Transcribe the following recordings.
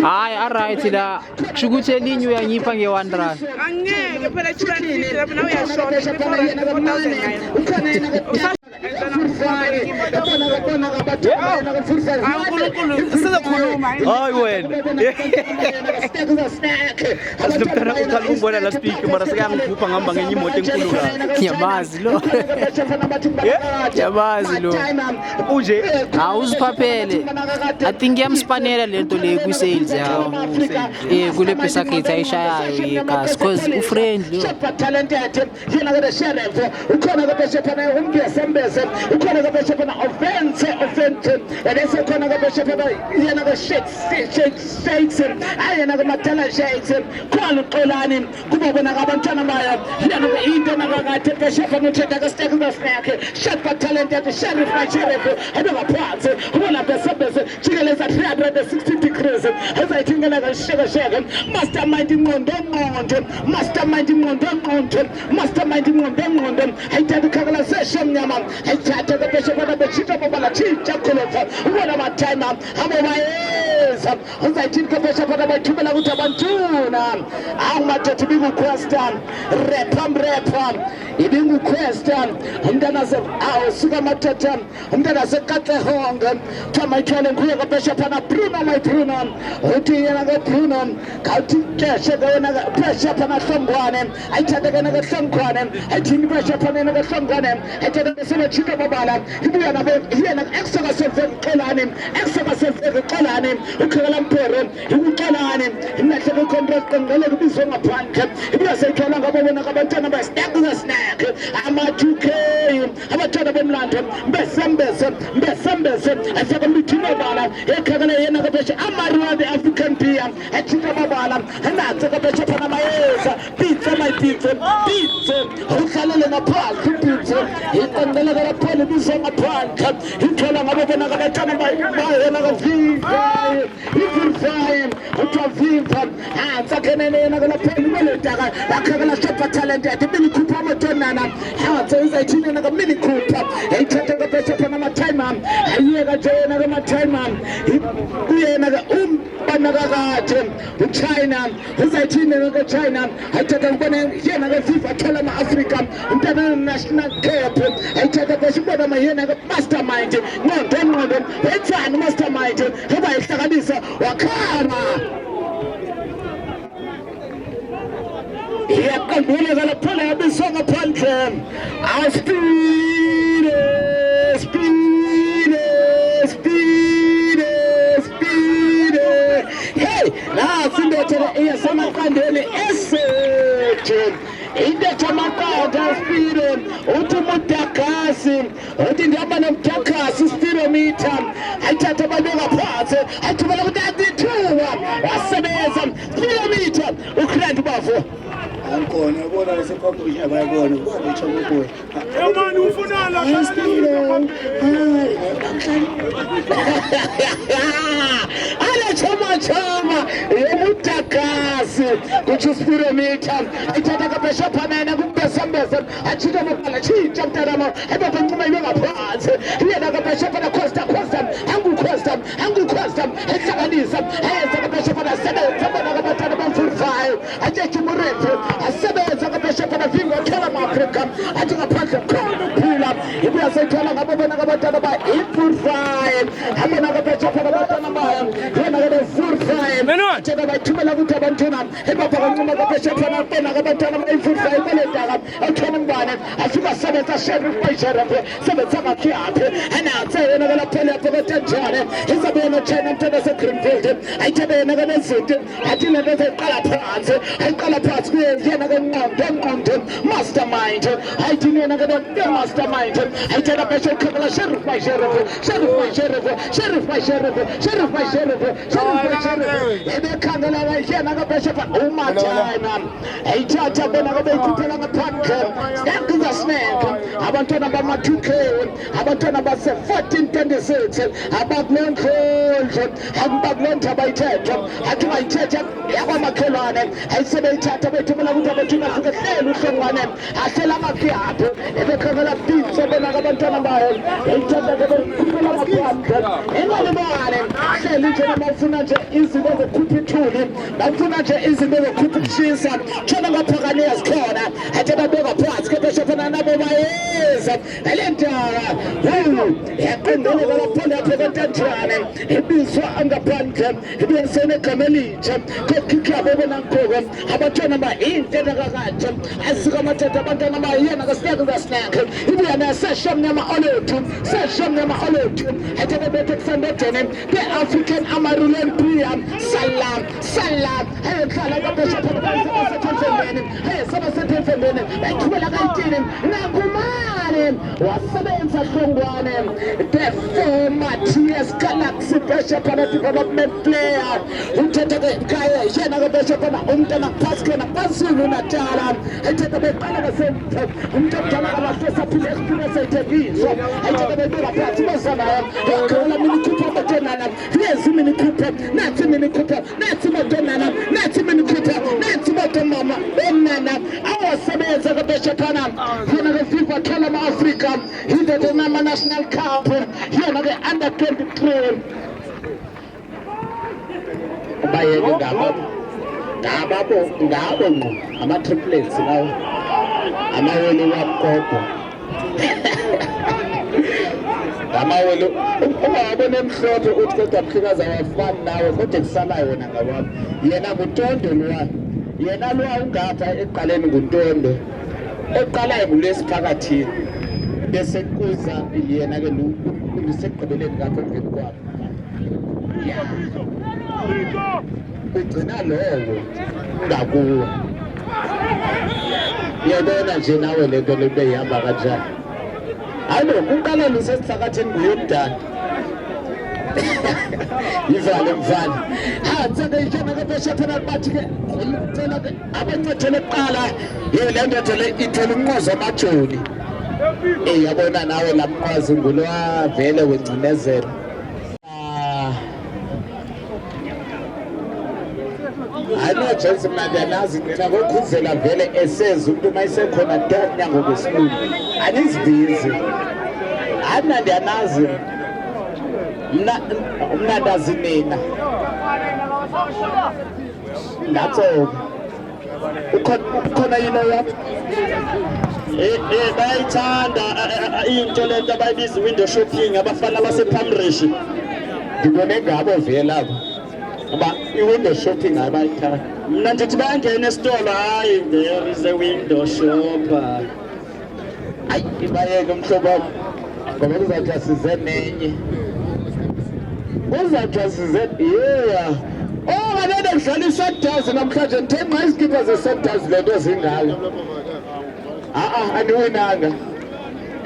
Ay, alright ila. Shuguche linyu ya nyipa nge wandra. Ay bueno. Asdumtana utalungwa la speak mara saka mkupa ngamba ngenyi mote nkuluka. Nyamazi lo. Nyamazi lo. Uje Uziphaphele. I think yamspanela lento le ku sales yawo. Kule pesa ketha ishayayo yekhasi because ufriendly. Talent yakhe yena ke share ukhona ke bese phana umgesembeze ukhona ke bese phana offense bese khona ke bese phana yena ke shakes ayena ke matala shakes khona uxolani kuba bona abantwana baya yena ke into nakakade bese phana uthetha ke stake yakhe share talent yakhe share abaphansi ubona besebese jikeleza 360 degrees ezayithingela ke sheke mastermind ingqondo mastermind ingqondo ayithatha ikhakala seshemnyama ayithatha ke bese bona bechitha bobala chicha kholofa ubona matime abo bayeza uzayithini ke bese bona bathumela ukuthi abantuna awumathatha ibingu question rap ibingu question umntana se awusuka mathatha umntana se katlehonge thama ithole nguye ke bese bona Bruno uthi yena ke Bruno kawuthi keshe ke yena ke bese bona hlongwane ayithatha ke na ke hlongwane ayithini bese bona na ke hlongwane ayithatha bese bechitha bobala ibuya nabe yena eksaka seveqelane ukhela mpere ukuqelane inahle ke contract ngale kubizwe ngaphandle ibuya seyithola ngabo bona abantwana ba snack ama 2K abantwana bomlando besembese afika mithino bala ekhakala yena ke bese amariwa the African beer echitha bobala anathi ke bese phana mayeza pizza ukhalele ngaphansi pizza iqondele ke lapha bizwe ngaphandle ithola ngabo bona abantwana bayena ke utavimba atsakenene yena ke lapha imelodaka akhakala shopper talent yakhe binikhupha amatonana uzayithini na ke minikhupha ayithatha ke bese phana ama-time ayiyeka nje yena ke ama-time uyena ke banakakade uChina uzayithini ke China ayithatha ngibona yena ke FIFA thola ama-Africa umntana national cup ayithatha bese ubona mayena ke mastermind ngqondo wenzani mastermind eba ihlanganisa wakhama iyaqandula ke lapha yabiswa ngaphandle hey nasi indethele iyasemaqandeni eseje indetha amaqanda speedo uthi umudagasi uthi ndihamba nomdagasi speedometer ayithatha abantu ngaphansi ayithumela ku-92 wasebenza speedometer ukrent bafo Ancona ubona lesepublisha bayabona ubona ichomboy mani ufunala ala choma yomudagasi kuthi speedometer ayithatha kabesha phamena kubesembeze achitha mabala chicha mntanama ebabancuma ibe ngaphansi yena kabesha phana costa angu-costa ehlanganisa eyenza kabesha phana sebenza bona kabatana bamfurifayo atshetshe umurefu asebenza kabesha phana vingo akhela ama-afrika athi ngaphandle khona uphila ibuya seyithola ngabo bona kabatana ba-imfurifayo abona kabesha phana abatana bayo yena kebe-furifayo athena bayithumela ukuthi abantwana ebabhakancuma kabesha phana bona kabatana ba-imfurifayo beledaka athona umbane afika sebenza sherif bayisherif sebenza ngakhiyaphi anatse yena kelaphela yaphokothenjane izabe yena China mntana se-Greenfield ayithatha yena kenezinto athi lento ezayiqala phansi ayiqala phansi kuyena ke ngqondo mastermind mastermind. I didn't know the mastermind. I tell a special couple of sheriff by sheriff, sheriff by sheriff, sheriff by sheriff, sheriff by sheriff, sheriff by sheriff. And they can't allow here another bishop. Oh my time. I tell them I'm going to tell a pack. Snap is a snake. I want to know about my 2K. I want to know about 1426. About non cold. About non tabaita. I do my church. I want my colon. I said I chat away to the someone. I tell I'm a cat. If they come up deep, so then I'm going to know about it. I tell them I'm a cat. And all the morning, I say, look at my funaja is the way put it to him. My funaja is the way put it to him. Channel Paganea's corner. I tell a dog of parts, get the shop and another my ears. I couldn't go upon a prevention. It means so under Panton. It means so a cameli. Kick up over and program. How about your number in Tenagajam? As you come at the Bandana, the snake of the snack. If you are a session number on session number on I tell a better Sunday tenant. The African Amarulan Priam. Salam, Salam. Hey, Salam, Bishop of the Hey, Somerset for minute. And 12 Nagumanim. What's the name for Kongwanem? The Matthias Galaxy Bishop and a development player. Who take the guy, General Bishop and Umtana Pascal and Basu Natalam. I take the Panama Umtana Pascal I take the Patsmasana. Call a mini Cooper Madonna. Here's a mini Cooper, not a mini Cooper, not a Madonna, not a mini Cooper, not a Madonna. Our Sabbath of the Bishop Anna. Here are the FIFA Kalam Africa. Here the Nama National Cup. Here are the under 23. By Gabo, I'm a triplets now. I'm a really up couple. I'm sure to put the figures of fun now, but it's Salah when I want. Yena Butondo, Yena Luangata, Ekalem Butondo, Ekalem less Pagati, the Sekuza, Yena, the second Gap. Ugcina lowo ngakuwo yabona nje nawe lento lebe ihamba kanjani hayi uqala lusesithakatheni nguyomdala ivale mfana hatseke ishona ke beshapha bathi ke ngicela ke abancethele kuqala yelento thele ithele unqozo amajoni yabona nawe lamqwazi ngulwa vele wencinezela I know Johnson Mandelazi ngokukhuzela vele eseza umuntu mayisekhona donya ngokusilulu anizibhizi ana ndiyanazi mna ndazi mina ndatso ukhona yino yapha bayithanda into lento abayibiza window shopping abafana basephamrishi ngibone ngabo vele lapho But you window shopping, I might tell. Nantibank in a store, there is a window shop. If I am so bad, what is that just that name? What's that just that? Yeah. Oh, I know them shiny sectors, and I'm catching 10 miles give us a sectors, let us in I knew Naga.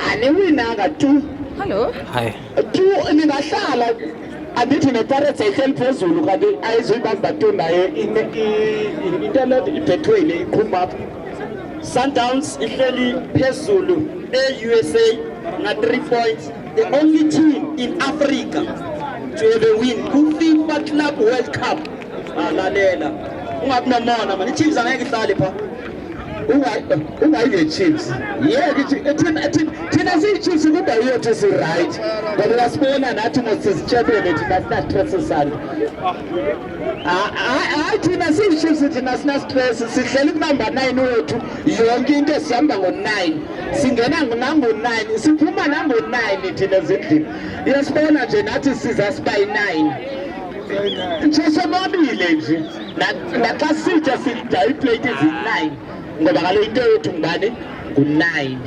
I knew Naga too. Hello. Hi. Two in the Shala. I did in a parrot, I tell Pezulu, I remember Batuna in internet, Petuele, come up. Sundowns, Italy, Pezulu, USA, at 3 points, the only team in Africa to ever win FIFA Club World Cup. Lalela. Umabna man, the Chiefs are like Salipa. Who are the Chiefs? Yeah, Tennessee Chiefs are here to see right. But the last one and Atomus is champion, it does not stress the sun. I Tennessee Chiefs international stress is number 902. You are getting the number 9. Singana number 9. Supuma number 9 in Tennessee. Yes, Bonner Genesis is as by 9. Just a mobile. That was just I played it in 9. Ngoba kaloku into Tumbane ku9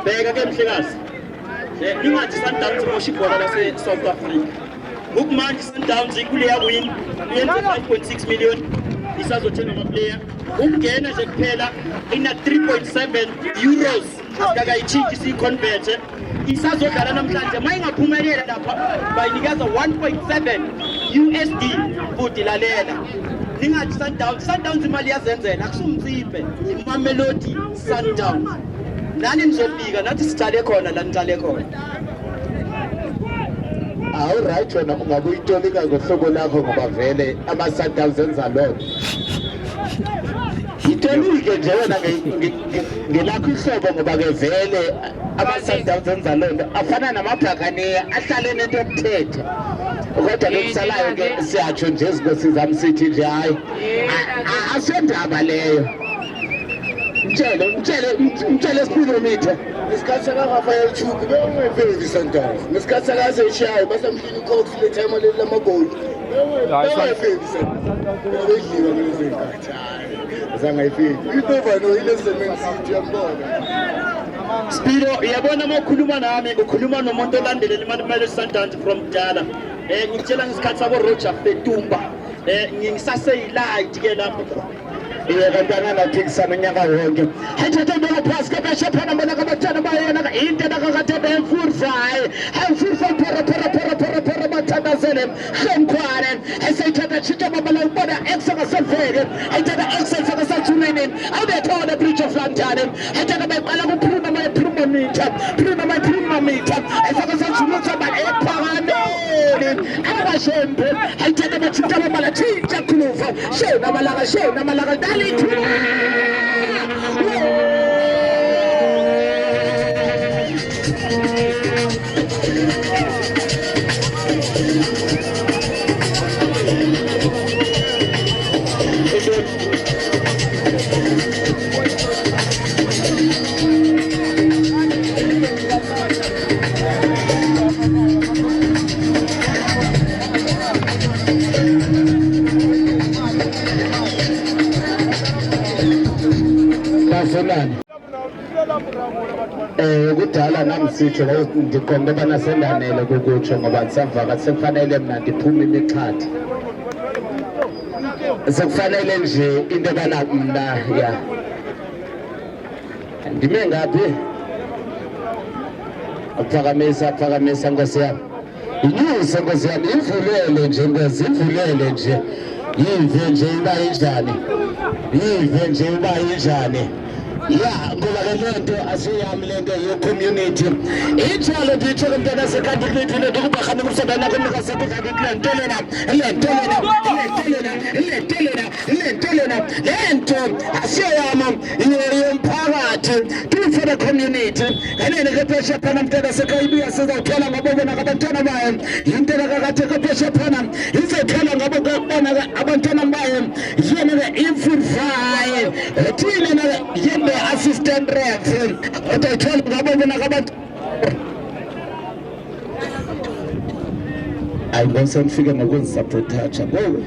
bheka ke mhlekazi ingathi Sundowns moshibhola lase South Africa ukumanje Sundowns ikuleya win yenza 5.6 million isazothenga ama player ukungena nje kuphela ina 3.7 euros akayichinji siconvert isazodlala namhlanje mayingaphumelela lapha bayinikeza 1.7 USD futhi lalela ningathi Sundowns imali yazenzela akusumtsipe iMamelodi Sundowns nani nizofika nathi sitshale khona la nitshale khona All right wena ungabe uyitolika ngohlobo lakho ngoba vele ama-Sundowns enza lo itolike nje wena ngelakho ihlobo ngoba ke vele ama-Sundowns enza lo nto afana namabhakaniya ahlale nento yokuthetha kodwa lokusalayo ke siyatsho nje ezinkosini sithi nje hayi asendaba leyo mtshele speedometer ngesikhathi sakangafaya YouTube bewungayiveli Sundowns ngesikhathi sakaseshayo basamhlini uCox le time leli lamagoli bewungayiveli Sundowns bedliwa kulezi nkathi azangayifeli itova no ile Man City yambona Speedo yabona mokhuluma nami ukhuluma nomuntu olandelela iMamelodi Sundowns from Dala ngitshela ngesikhathi sabo Roger Fetumba ngisaseyilight ke lapho iyekantana naphikisana unyaka wonke hethatha mbona phasi kebesha phana mbona kabathana bayena into nakakade bemfurfayi hemfurfayi phora bathandazele hemkhwane esayithatha chita mabala ubona exakaseveke ayithatha exakasajunini awubethola bridge of London hethatha bayiqala kuphuma meter esakasajunisa ba ephakameni abashembe ayithatha bachita mabala chita khulufa shena malaka dali kudala nami sitsho ndiqonde bana sendanele kukutsho ngoba ndisavaka sekufanele mna ndiphume imixhathi sekufanele nje into ebana mna ya ndime ngaphi aphakamisa nkosi yami inyuse nkosi yami ivulele nje nkosi ivulele nje yive nje uba injani ya ngoba ke lento asiyami lento ye-community injalo nditsho ke mntana sekandikithi lento kubahamba kumsebenzana komnikasekandikithi lento asiyama yomphakathi for the community kanene ke phesha phana mntana sekayibuya sizawuthola ngabobona abantwana bayo into nakakade ke phesha phana izothola ngabo bona abantwana bayo yena ke imfudvaye thina na yena assistant ref utayithola ngabobona abantu ayibonse mfike ngokuzisupportacha ngowe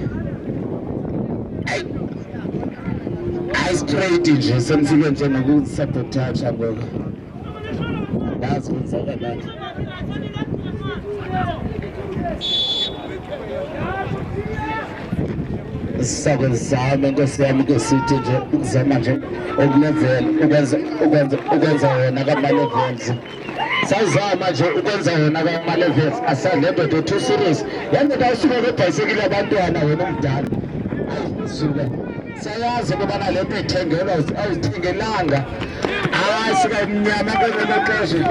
straight nje semfike nje ngokuzisupportacha ngoba ngazi ukuthi akalathi sakuzama nkosi yami ke sithi nje ukuzama nje okulevel ukwenza wona kama-levels sazama nje ukwenza wona kama-levels asalento to too serious yandeta usuke kwebhayisekile abantwana wena omdala suka sayazi ukubana lento ethengelwa awuzithengelanga sikamnyama ngelexesha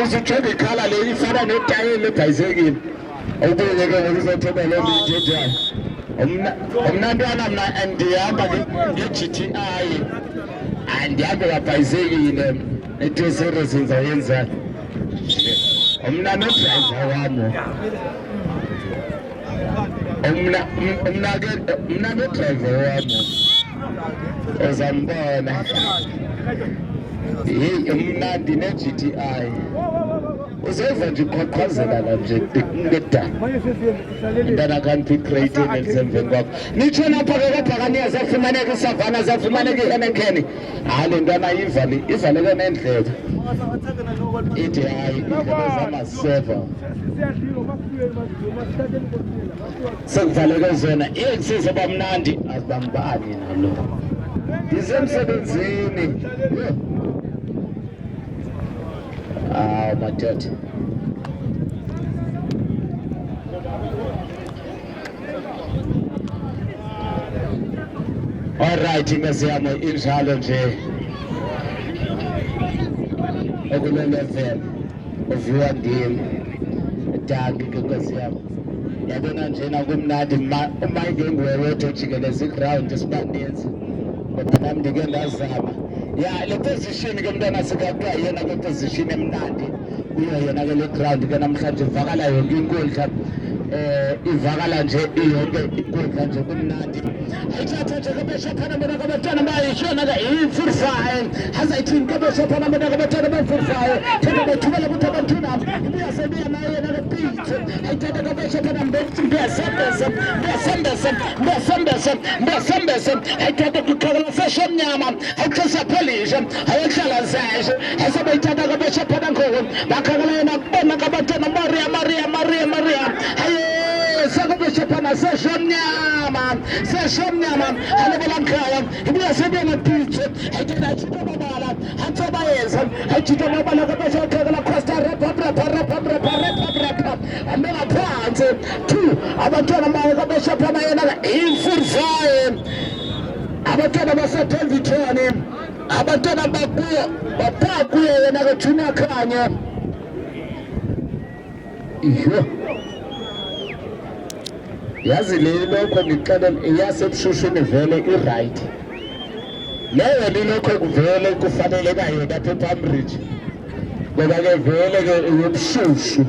uzujonga ikhala le ifana netayela ebhayisekile ubuyeke ngokuzotheba le nto ithethayo umnantwana mna andihamba nge-GTI andihambe kabhayisekile ne-2 series ngizayenza mna nodrayiva wami mna nodrayiva wami uzambona mna ndine-GTI uzeva nje iqhaqhazela la nje ngedala intana kanti creating emzembeni kwakho nitsho lapha ke kabhakaniya zafumaneka isavana zafumaneka ihenekheni hayi le ntwana ivaleke nendlela ithi hayi indlela zamaseva sekuvaleke zona iyengisize bamnandi azibambani nalo ndisemsebenzini madoda alright ngeziyamo injalo nje okule level uviwa ndim dangi ke ngeziyamo yabona njena kumnandi uma ngengwewethu jikeleza iground isibaninzi kodwa nami ndike ndazama ya le position ke mntwana sikaqwa yena ke position emnandi kuyo yena ke le ground ke namhlanje ivakala yonke inkundla ivakala nje iyonke inkundla nje kumnandi ayithatha nje kabeshaphana mina kabatana bayishona ke imfurfayo hazayithini kabeshaphana mina kabatana bayifurfayo thina bethubela ukuthi abantu nabo iyasebenza naye yena ke beat ayithatha kabeshaphana mbesembese ayithatha kuqhakala seshomnyama ayixesa polish ayehlala zashe asebayithatha kabeshaphana ngoko bakhakala yena kubona kabatana Maria sakubeshaphana seshomnyama alebelankaya ibuya sebena pitch ayithatha chito babala athobayeza ayithatha babala kabeshaphana costa rapa amela phansi two abantwana baye kabeshaphana yena imfurfayo abantwana baseTelvithoni abantwana bakuye yena ke Junior Khanye iyo yazi lokho ngixela iyasebushushu vele i-right leyo lokho kuvele kufanele kayona lapha ePalmbridge ngoba ke vele ke uyobushushu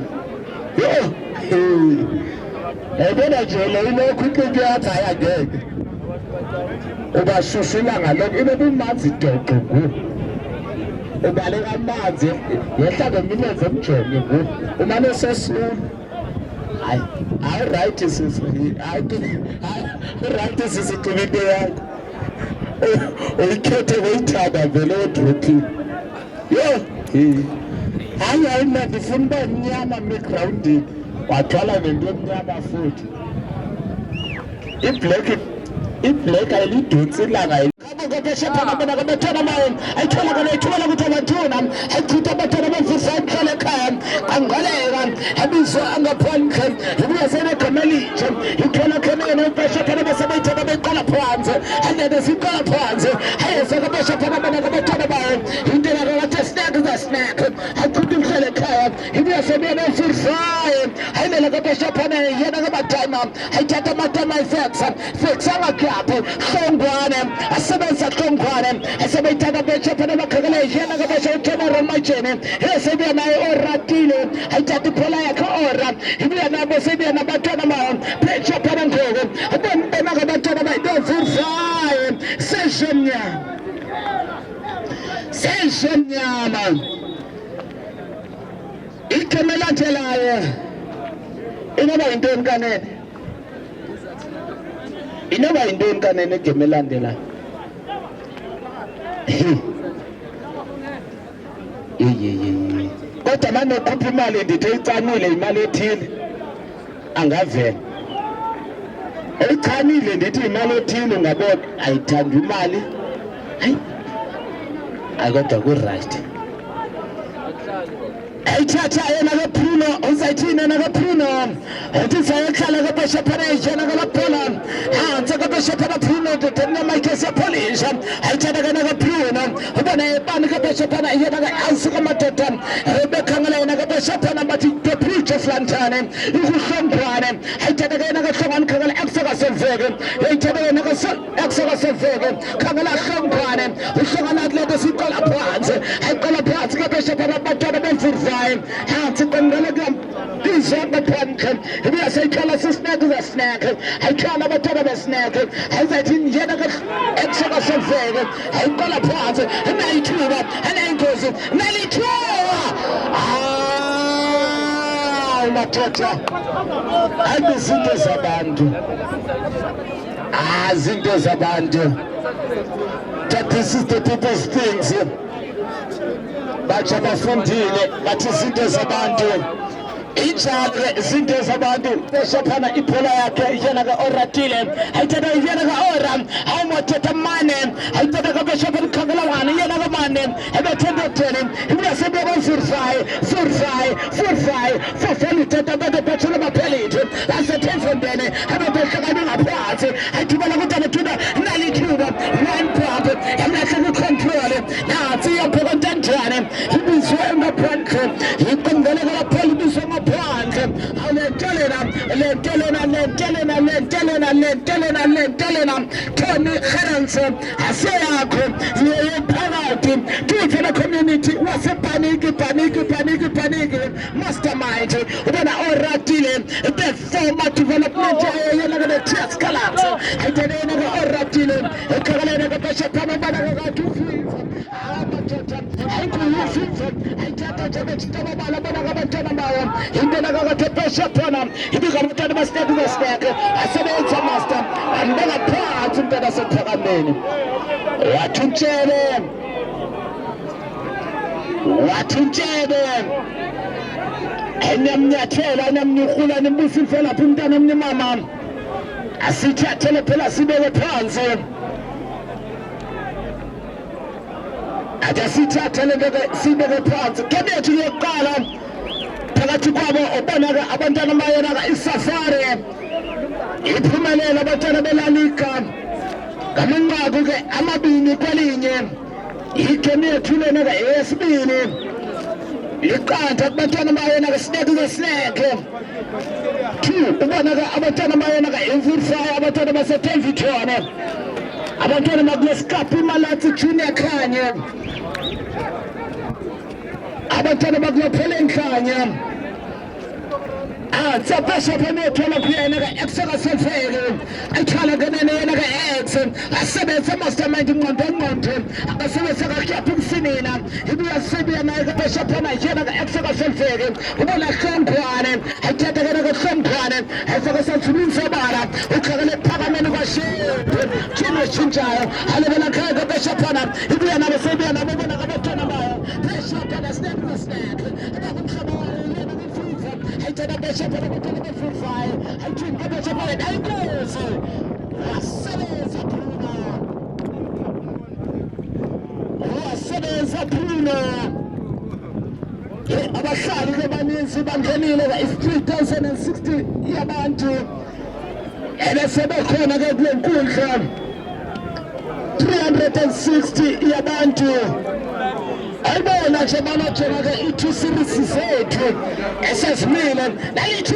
yabona nje lokho into yathi ayangeke ubashushula ngalokho ibe bumanzi doqo ubaleka amanzi yehla ngemilenze emjonge umane sesulu hayi right sisicima into yakho uyikhethe uyithanda vele odrophini hayi mna ndifuna uba mnyama megrawundini wathwala nento emnyama futhi iblack ayilidonsi ilanga kabeshaphana mina kabathona mayo ayithola kana ithuba lokuthi abantwana ayithutha abathwana bamfisa ekhaya ekhaya angoleka abizwa angaphandle ibuya senegama elinje ithola khona yena ubeshaphana basebeyithatha beyiqala phansi alede siqala phansi ayeza kabeshaphana mina kabathwana bayo into yakathi snack athutha umhlele ekhaya ibuya sebeyena umfirfayo ayimele kabeshaphana yena kabatana ayithatha amatama fixa angakhaphi hlongwane asebenza hlongwane asebeyithatha beshaphana bakhakele yena kabesha uthoma romajene esebuya naye oratile ayithatha iphola yakhe ora ibuya nabo sebuya nabatwana bayo beshaphana ngoko abona kabatwana bayidovurfayo seshemnyama igama elandelayo inoba yintoni kanene inoba yintoni kanene igama elandelayo kodwa manje ukhupha imali ndithe icanile imali ethile angavela echanile ndithi imali ethile ungabona ayithanda imali hayi kodwa ku-right ayithatha yena kaBruno uzayithina nakaBruno uthi sayehlala kabeshaphana yena kalaphola hansi kabeshaphana Bruno ndetena Mike sepolisha ayithatha kana kaBruno ubona ebani kabeshaphana yena ayisuka madoda bekhangela yena kabeshaphana bathi the preach of lantane ukuhlongwane ayithatha kana kahlongwane khangela eksaka seveke ayithatha yena eksaka seveke khangela hlongwane uhlongana lento siqala phansi ayiqala phansi kabeshaphana batwana bemfurva hansi qengela izonke phansi ibuya seyikhala sisnack ayikhala abatwana besnack ayizathi njena eksaka seveke ayiqala phansi enayithuba enayingozi nalithuba madoda ayizinto zabantu zinto zabantu that this is the people's things batsha bafundile bathi izinto zabantu injalo izinto zabantu beshaphana ibhola yakhe yena ka Oratile ayithatha yena ka Ora awumothetha mane ayithatha ka beshopha likhangela wani yena ka mane ebethenda theni ibuyasebe ba Furfai ithatha bade bethela baphelile asethenfondene ebebehla ngaphansi ayithibela ukuthi thuna nalithuba one pop emlahle control nathi yaphoka ntanjani ibizwe ngaphandle iqongele ka phela ibizwe ngaphandle lentelena Tony Gerrans aseyakho yephakathi tuve na community wase panic mastermind ubona Oratile the former development yena ka Tears Collapse ayitena ka Oratile ekhalena ka Bishop Pamabana ka tufifa amathatha ayikuyififa ayithatha njengethaba bala bana kabantwana bawo indena ka Bishop Pamabana ibika abantwana basinaku asebenza master andela phansi impela sephakameni wathintshele enyamnyathela enyamnyukhula nimbusifela phi umntana omnyamama asithathele phela sibeke phansi asithathele sibeke phansi game yethu yokuqala phakathi kwabo ubona abantwana bayona ka isafari iphumelela abantwana belalika ngamanqaku ke amabini kwelinye igame yethu lena ka eyesibili iqanda kubantwana bayona ka snake ubona ka abantwana bayona ka Fire abantwana baseTenvitone abantwana bakulesikapu Malathi Junior Khanye abantwana bakulophela enhlanya Bishop enothola kuyena ka Exodus Sefeke ayithala kanene yena ka X asebenza mastermind ingqondo akasebenza kakhapha ukusinina ibuya sibuya naye ka Bishop yena ka Exodus Sefeke ubona Hlongwane ayithatha kana ka Hlongwane ayifaka santhulini sobala ukhakele phakameni kwashephe thina shintshayo alebela khaya ka Bishop ibuya nabo sebuya nabo bona kabathona bayo Bishop na snap abakumhlaba ayithatha Bishop abantwana be-Furfai ayithinta Bishop ayinkosi wasebenza Bruno abahlali ke baninzi bangenile ka 3060 yabantu ebesebekhona ke kule nkundla 360 yabantu ayibona nje banajonga ke i-2 series zethu esezimile nalithi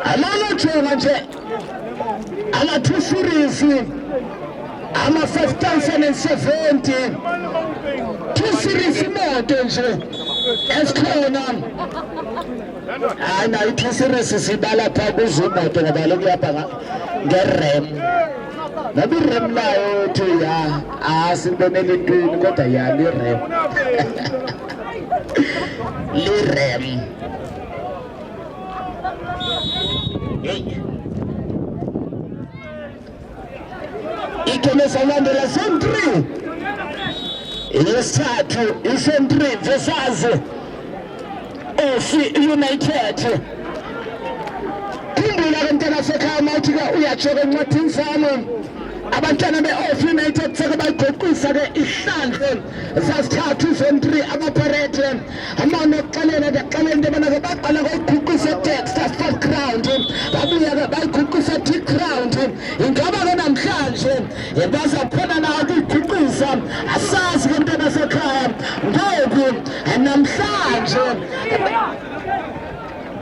alalojonga nje ama-2 series ama-5070 2 series imoto nje esikhona hayi nayo i-2 series sibala phaa kuzo imoto ngoba lokhu yapha ngerem noma irem layo thi sibonele intweni kodwa lirem lirem igame zalandela zone 3 yesithathu i-zone 3 versus United khumbula ke mntana sekhaya mawuthi ke uyajoka encwadini sami abantwana be-Off United seke bayigoqisa ke ihlandle zasithathu zone 3 amaparete amane okuxelela ke xelele into yobana ke baqala koyiguqisa eTexas First Ground babuya ke bayiguqisa T-Ground ingaba ke namhlanje bazaphona nawo ukuyiguqisa asazi ke mntana sekhaya ngoku namhlanje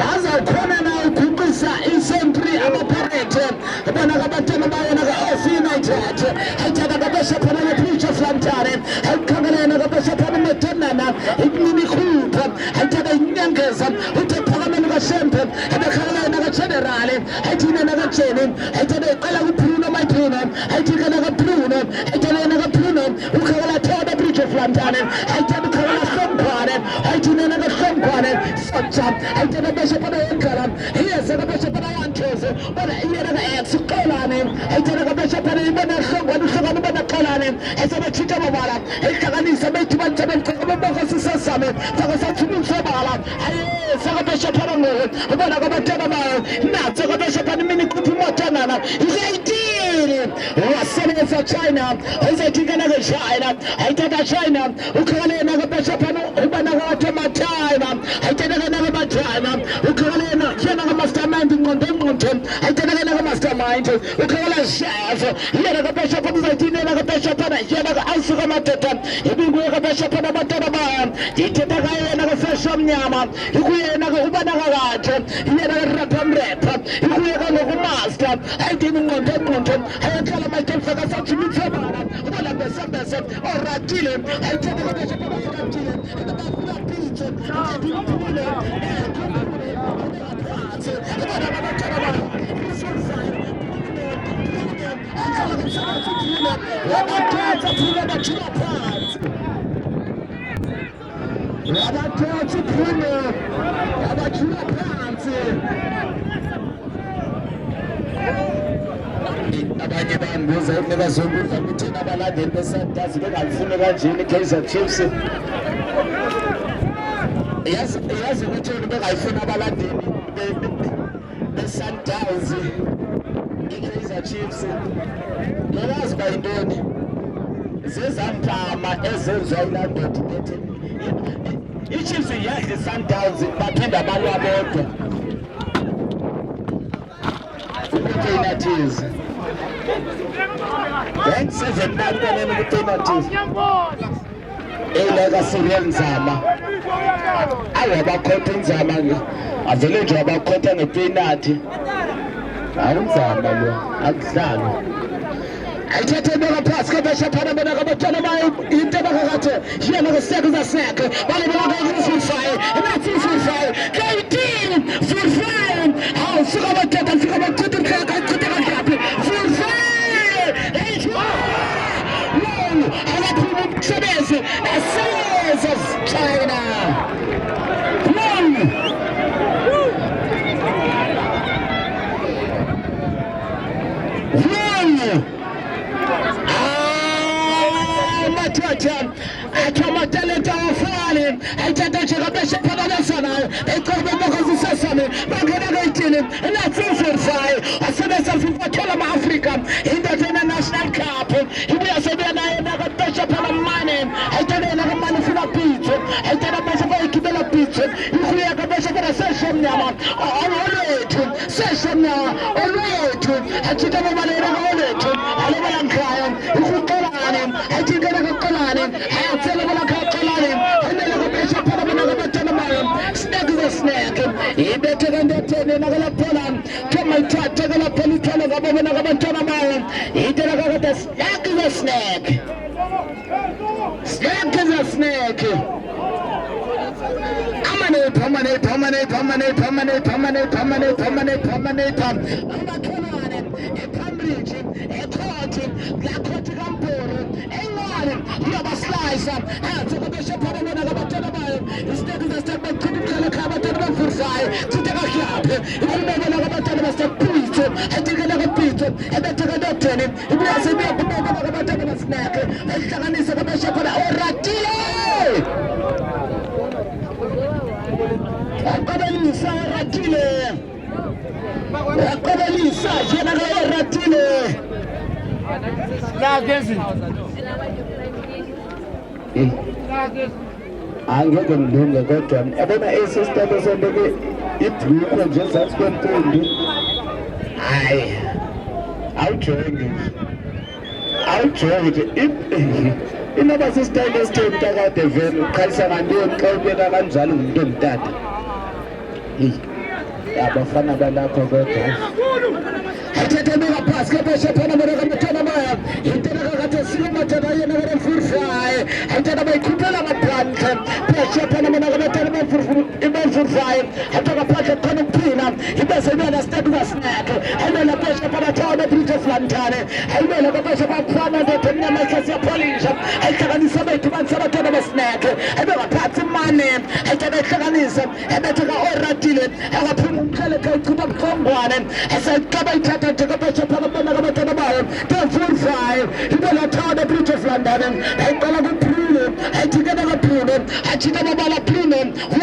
bazakhona nawo ukuguqisa i-zone 3 amaparete bona kabantwana bayona ka-Off United ayithatha kabesha phana ne-Bridge of Lantare ayikhangelena kabesha phana neDenana ikunini khupha ayithatha inyangeza uthe phakameni kaShempe ebekhangelena ka-General ayithina ka-Jenny ayithatha iqala ku-Bruno ayithikana ka-Bruno ayithatha ka-Bruno ukhangela thoda Bridge of Lantare Acha ayitena beshe phana yenkala iyeza beshe phana yantheze bona iyena ka ex qolane ayitena beshe phana ibona hlongwana uhlongwana ubona qolane esebethinta babala ehlanganisa bethi bantsha bemqoqo sisasame sakasathuma umsobala ayeza beshe phana ngoku ubona kabatana bayo natso beshe phana mini kuphi motanana izayitini wasebenza China ezathikana ke China ayithatha China ukhalena ke beshe phana ubona kathema time ayitena ke China ukhalena yena ke mastermind ngqondo ayitena ke mastermind ukhala chef yena ke beshe phana izayitini ke beshe phana yena ke asuka madoda ibinguye ke beshe phana abatana bayo ithetha ka yena ke fashion mnyama ikuyena ke ubona kakade yena ke rapper ikuye ke ngokumaster ayidini ngqondo ayakhala mayitefaka sathi mithebana ubona besembese oratile ayithetha ke beshe phana oratile abafuna pizza ayiphule abanye bambuza nebazombuza ukuthi abalandeli beSundowns bengalifuni kanjeni iKaizer Chiefs yazi ukuthi bengayifuni abalandeli beSundowns iKaizer Chiefs yazi bayintoni zezantama ezenziwa ilandodi bethe iChiefs yadla iSundowns baphinda balwa bodwa penalties then 7 bantwaneni ku-penalties eyileka serial nzama awabakhotha inzama avele nje wabakhotha ngepenalty awunzama lo akudlali ayithethe beka phasi kebesha phana bona kabatshana bayo into bakakathe yena ngeseke zaseke bale bona ngisifaye nathi isifaye KT full hawu suka bathetha fika bathetha kaqhuthe kahlapi full akaphuma umsebenzi aseza China Atama talenta wafani ayithatha nje kabeshe phana lesanayo eqobe bokozi sesame bangena kayitini nathi ufirfayi asebenza futhola ama-Afrika indoda ena-national cup ibuya sebuya naye nakabeshe phana mane ayithatha yena kamane ufuna pizzo ayithatha beshe bayigibela pizzo ikuya kabeshe phana seshe mnyama olwethu seshe mnyama olwethu athitha bobalena olwethu alobala ngikhaya ikuqolane ayithingela kaqolane ayathela bona kaqolane endela kabeshe phana bona kabatana bayo snack is a snack ibethe kandethene nakalaphola kama ithathe kalaphola ithole ngabo bona kabantwana bayo indlela kakade snack is a snack snack is a snack eCambridge ekhoti lakhoti kamporo engwane uyabaslice athi kabeshe phana bona kabatana bayo isiteki zasithatha bakhipha kabatana bafursayo thithe kahlaphe ikubona kabatana basapitho athikela kapitho ebetheka dothene ibuya sebebona kabatana basinake ehlanganisa kabeshe phana oratile akabelisa oratile akabelisa yena oratile angeke ngilunge kodwa yabona esisitolo sondeke ibhulukwe nje ezansi kwempumbi hayi awujonge inoba sisitayile esitheni kakade vele uqhalisa ngantoni xa ubeka kanjalo ngumuntu omtata abafana balapho kodwa athethe beka phasi kebeshe phana bona kamatana baya intela kakade sinomatana yena bona mfurfaye athethe bayikhuphela ngaphandle beshe phana bona kamatana bamfurfaye athethe ngaphandle khona ukuphina ibese ibona statu kasineke ayimela beshe phana thona British Lantane ayimela kabeshe baphana ndethe mnyama ikhasi yapolisha ayihlanganisa bethu bantu abatona basineke ayibeka phansi imane ayithethe ihlanganisa ebetheka oratile akaphuma umkhaleka ichitha buhlongwane esaqaba ithatha njengabesha phakabona kabatana bayo tefurfayo ibela thanda bridge of London ayiqala kuphile ayithikena kaphile achitha babala phile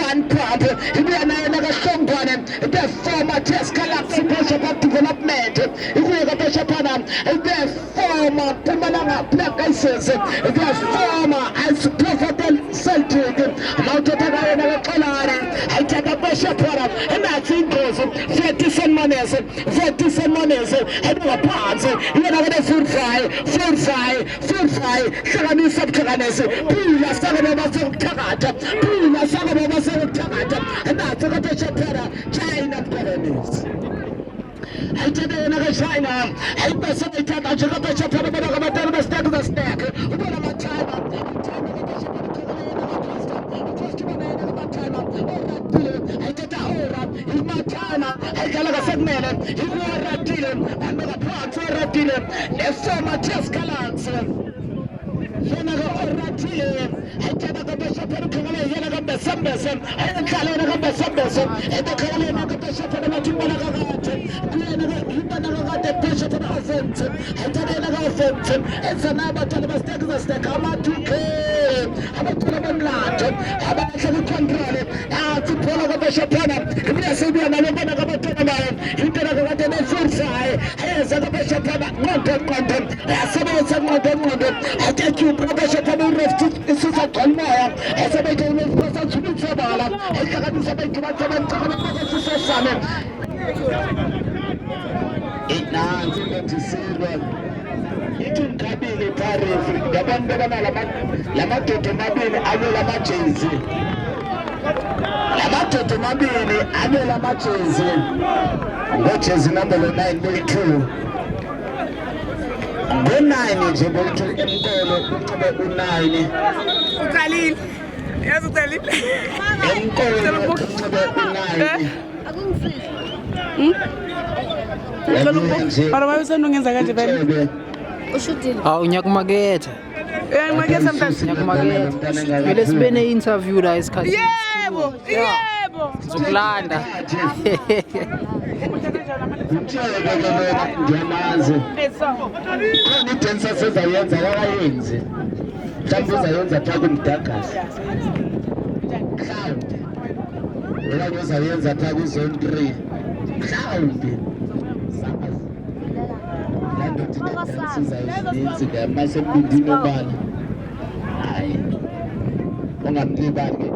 one pump ibuya naye nakahlongwane the former test galaxy bishop of development ikuye kabesha phana the former Pumalanga Black Isis the former as prophet Celtic mawuthatha kaye nakaxolana ayithatha besha phana enathi ingozi Vetison Manese edingaphansi yena kade full fry hlanganisa buthakathisi phila sakho basokuthakatha enathi kabesha phana China colonies ayithatha yena kaChina ayibese ayithatha nje kabesha phana bona kabatana bestek ubona amathayima ayikala segmene iwaratile angaphansi waratile nesoma teskalax yena ka oratile ayithatha kabesha phela khangale yena ka besembese ayikhala yena ka besembese ebekhangale yena ka besha phela mathimba kakade kuyena ka ibana kakade besha phela offense ayithatha yena ka offense ezana abathala bestek ama2k abathala bamlando abahla ku-control athi phela kabesha phela ibona sebuya nalo bona kabathala nayo intela kakade nefursayo eza kabesha phela nqonde ayasebenzisa nqonde athathu kabesha phela urefti isisa gqolmoya esebethe unefosa thubitsebala ehlanganisa abantu bathaba bakasisesane inanzi netisilwa ithi ngikhabile pharefu ngabantu abanalamadoda amabili abela amajezi amadoda amabili abela amajezi ngojezi number 9 boy2 ngo9 nje boy2 emkolo uncebe u9 uqalile yazi uqalile emkolo uncebe u9 Para vai usando ngenza kanje vele. Hawu ngiyakumaketha. Ngiyakhe sometimes. Ngiyakumaketha. Vele sibe ne-interview la isikhathi. Yebo. Ngizokulanda. Ngiyamazi khona idansa sezayenza wakayenzi mhlawumbe uzayenza phaa kumdagasi mhlawumbe okanye uzayenza phaa kuzone 3 mhlawumbe sizayinzi masembindini obala hayi ungamlibali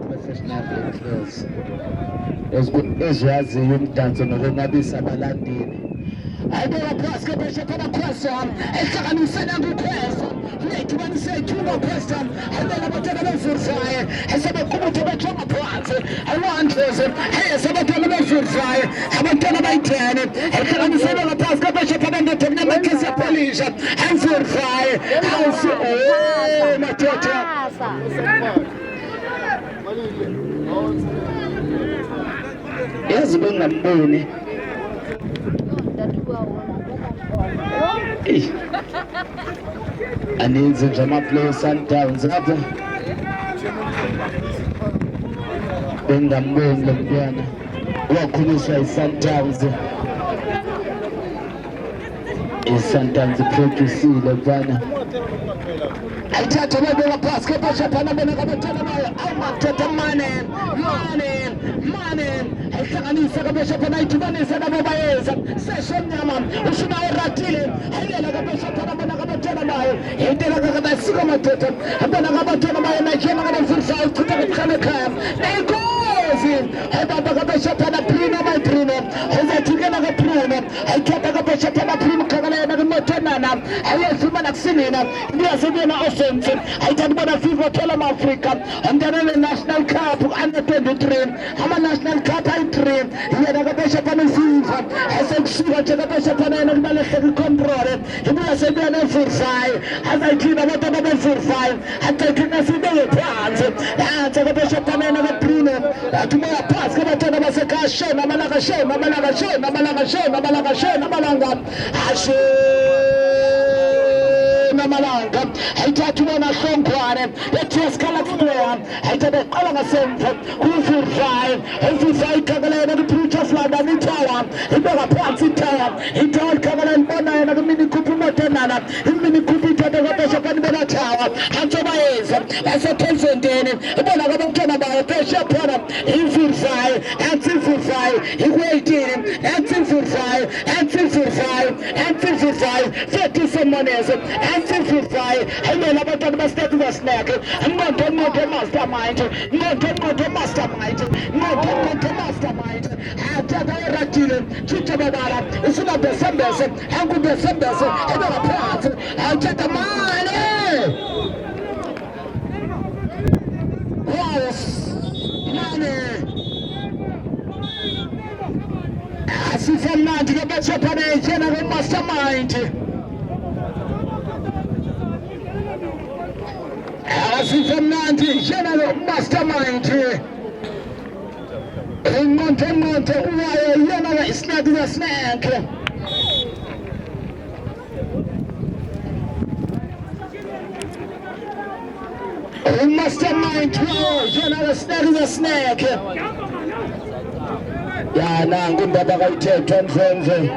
professional clothes eziwaziyo umdanso nokonwabisa abalandeli ayibeka phasi kebesha phana khwesa ehlanganise nangukhwesa uyayidibanise ithuba khwesa ayibeka abatana bevurifaye esebequbuthe bejonga phansi ayiwandleze esebatana bevurifaye abantwana bayithene ehlanganisele ngaphasi kebesha phana ndetekunamakhesi yapolisha ayivurifaye awusi madoda yazi bengamboni aninzi nje amaplay Sundowns apha bengamboni lo mntwana wakhuliswa i-Sundowns i-Sundowns iproducile mfana ayithatha babeka phasi kebesha phana bona kabathala nayo awumadoda mane ayihlanganisa kabesha phana ayidibanise nabo bayeza seshonyama ushuna oratile ayiyela kabesha phana bona kabathala nayo intela kakabasiko madoda bona kabathala nayo nakhema kabafurisayo chitha kabukhana ekhaya nayinkosi ayibamba kabesha phana Bruno my Bruno uzathikela kaBruno ayithatha kabesha phana Bruno khangala yena kumotonana ayezimana kusinina ndiyasebena offense ayithatha bona FIFA thola ama-Afrika umntana ne-National Cup under 23 ama-National Cup ayi-3 yena kabesha phana FIFA esekusuka nje kabesha phana yena kubalehleka icontrol ibuya sebuya ne-45 azayithina abantwana be-45 atayithina sibeke phansi kabesha phana yena kaBruno athi umoya phansi kabatwana basekhaya shona amalanga ashe Malanga, Haitatuna Sonkwane, the Tiaskala Player, Haitade Alagasem, who's in five, who's in five Kagala, the preachers land on the tower, he never plants in tower, he told Kagala and Bona and the mini Kupumatanana, the mini Kupita, the Rabasha and the tower, Hantobaes, as a Telson Dane, Bonagabana, Pesha Pona, he feels five, and 55, he waited, and 55, and 55, and 55, 30 someone else, and 55, and then about the master to the snack, and not a mastermind, not a mastermind, not a mastermind, and Ratile, Chitabara, it's not the Sundays, and good the Sundays, and a part, and get the money. Yes, money. As if I'm not to get better upon a general mastermind. As if I'm not a general mastermind. In Monte, why a snack is a snack. Mastermind, general snack is a snack. Ya nangu ndaba kayithetha mfemfe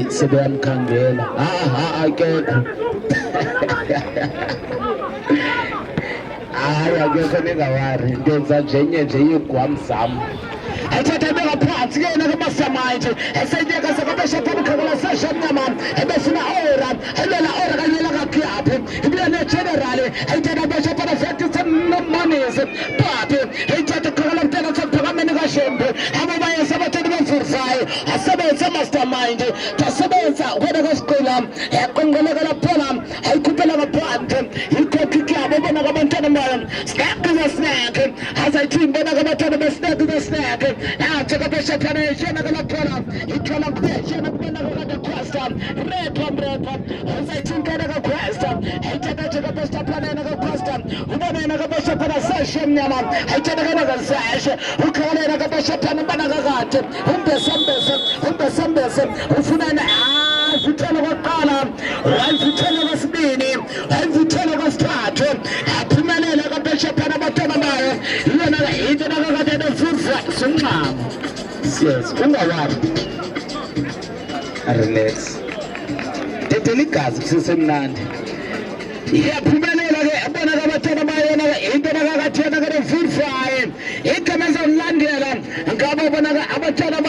sebeyamkhangela akekho hayi akekho ningawari ndenza njenye nje igwam zam ethatha bengaphansi kuyena kamastermind esenyeka sekabesha phamkhangela seshonyama ebefuna ora elela ora kanyela kakhaphe ibiyane general ethatha besha para facts monies but ethatha khangela mntana tsophakameni kashembe ababaya sabatheni bemfurisayo asebenza mastermind tasebenza kwena kasiqila yaqongelekela phela ayikhuphela ngaphandle ikhokhi yabo bona kabantwana bami snack is a snack azayithi bona kabantwana besnack is a snack take a bishop and a general column. He can have the question. Red, as I think I question. I take a bishop and another question. Who don't have a bishop and a session, Yaman? I take another session. Who call it a bishop and a banagat? Whom the Sundays, who found who tell of column, who tell us meaning, who tell us start. Happy man and a bishop and a batonamaya. You are not even a food fraction. Yes, relax. The telecast is in land. Yeah, Pumanela, abona kabatona bayona intona kathena ka food fry. Ikameza ulandela ngaba bona abatona